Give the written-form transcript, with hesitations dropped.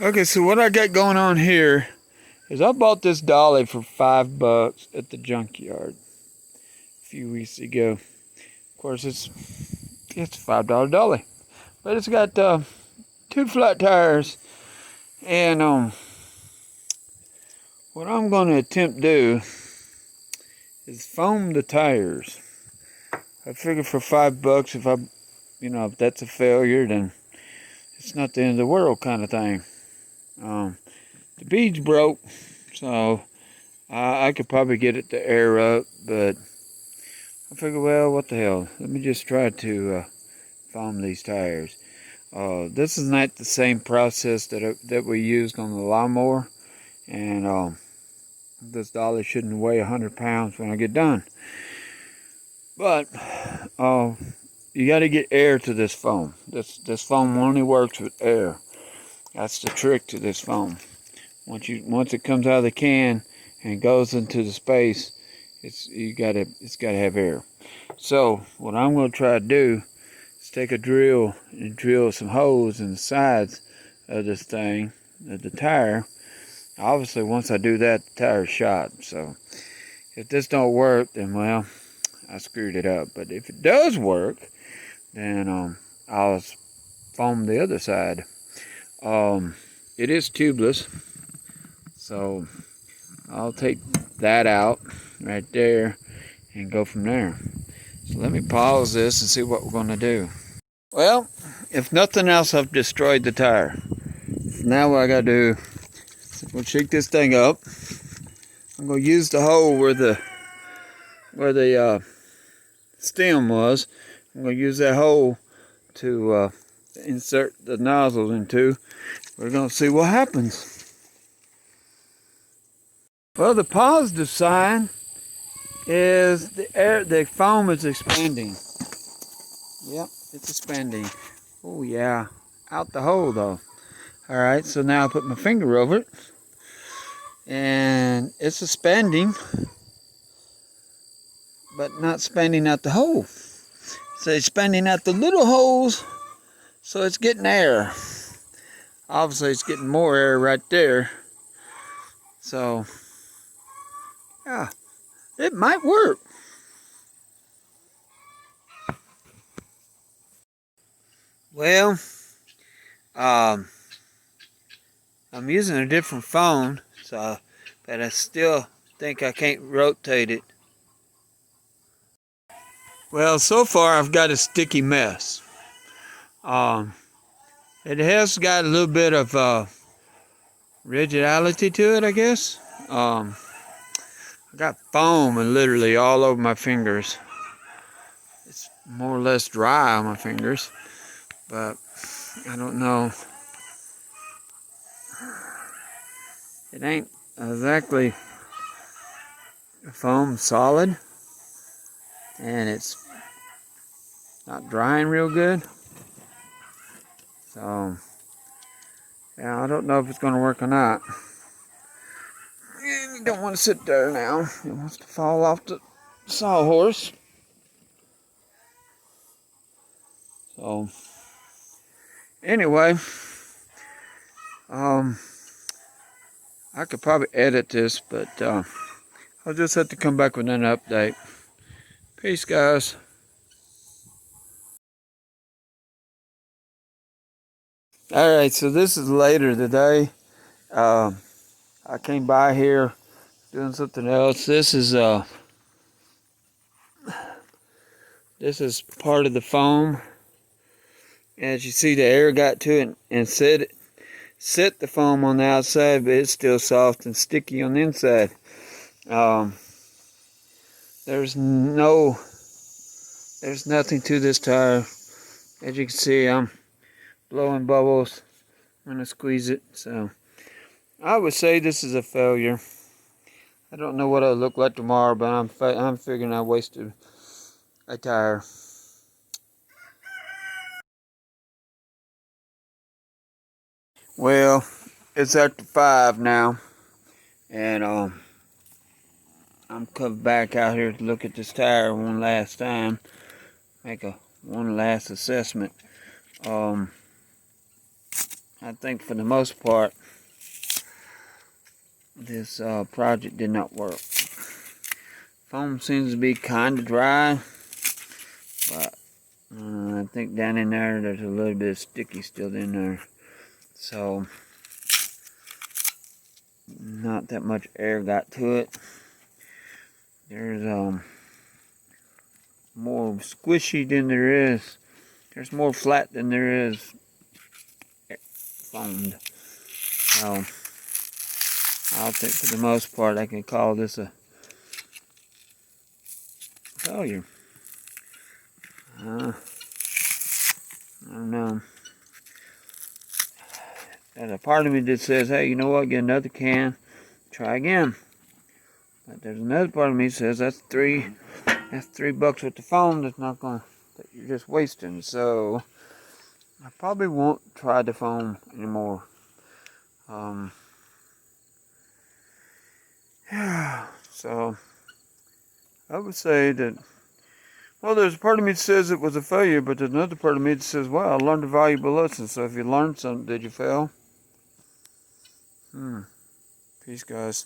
Okay, so what I got going on here is I bought this dolly for $5 at the junkyard a few weeks ago. Of course, it's a $5 dolly, but it's got two flat tires, and what I'm going to attempt to do is foam the tires. I figure for $5, if that's a failure, then it's not the end of the world kind of thing. The beads broke, so I could probably get it to air up, but I figured, well, what the hell? Let me just try to foam these tires. This is not the same process that we used on the lawnmower, and this dolly shouldn't weigh 100 pounds when I get done. But you got to get air to this foam. This foam only works with air. That's the trick to this foam. Once it comes out of the can and goes into the space, it's gotta have air. So what I'm going to try to do is take a drill and drill some holes in the sides of this thing, of the tire. Obviously, once I do that, the tire's shot. So if this don't work, then well, I screwed it up. But if it does work, then I'll foam the other side. It is tubeless, so I'll take that out right there and go from there. So let me pause this and see what we're going to do. Well, if nothing else, I've destroyed the tire. Now what I got to do, I'm going to shake this thing up. I'm going to use the hole where the stem was. I'm going to use that hole to insert the nozzle into. We're going to see what happens. Well, the positive sign is the foam is expanding. Yep, it's expanding. Oh yeah, out the hole though. All right, so now I put my finger over it, and it's expanding, but not expanding out the hole. So it's expanding out the little holes, so it's getting air. Obviously, it's getting more air right there. So, yeah, it might work. Well, I'm using a different phone, but I still think I can't rotate it. Well, so far I've got a sticky mess. It has got a little bit of rigidity to it, I guess. I got foam literally all over my fingers. It's more or less dry on my fingers, but I don't know. It ain't exactly foam solid, and it's not drying real good. So, yeah, I don't know if it's going to work or not. And you don't want to sit there now. It wants to fall off the sawhorse. So, anyway, I could probably edit this, but I'll just have to come back with an update. Peace, guys. Alright, so this is later today. I came by here doing something else. This is part of the foam. As you see, the air got to it and set the foam on the outside, but it's still soft and sticky on the inside. There's nothing to this tire. As you can see, I'm blowing bubbles when I squeeze it. So I would say this is a failure. I don't know what it'll look like tomorrow, but I'm figuring I wasted a tire. Well, it's after 5 now, and I'm coming back out here to look at this tire one last time, make one last assessment. I think for the most part, this project did not work. Foam seems to be kind of dry, but I think down in there's a little bit of sticky still in there. So, not that much air got to it. There's more squishy than there is. There's more flat than there is foamed. So, I think for the most part I can call this a failure. I don't know. There's a part of me that says, hey, you know what, get another can, try again. But there's another part of me that says that's $3 with the foam that you're just wasting. So I probably won't try the foam anymore. Yeah, so I would say that, well, there's a part of me that says it was a failure, but there's another part of me that says, wow, I learned a valuable lesson. So if you learned something, did you fail? Peace, guys.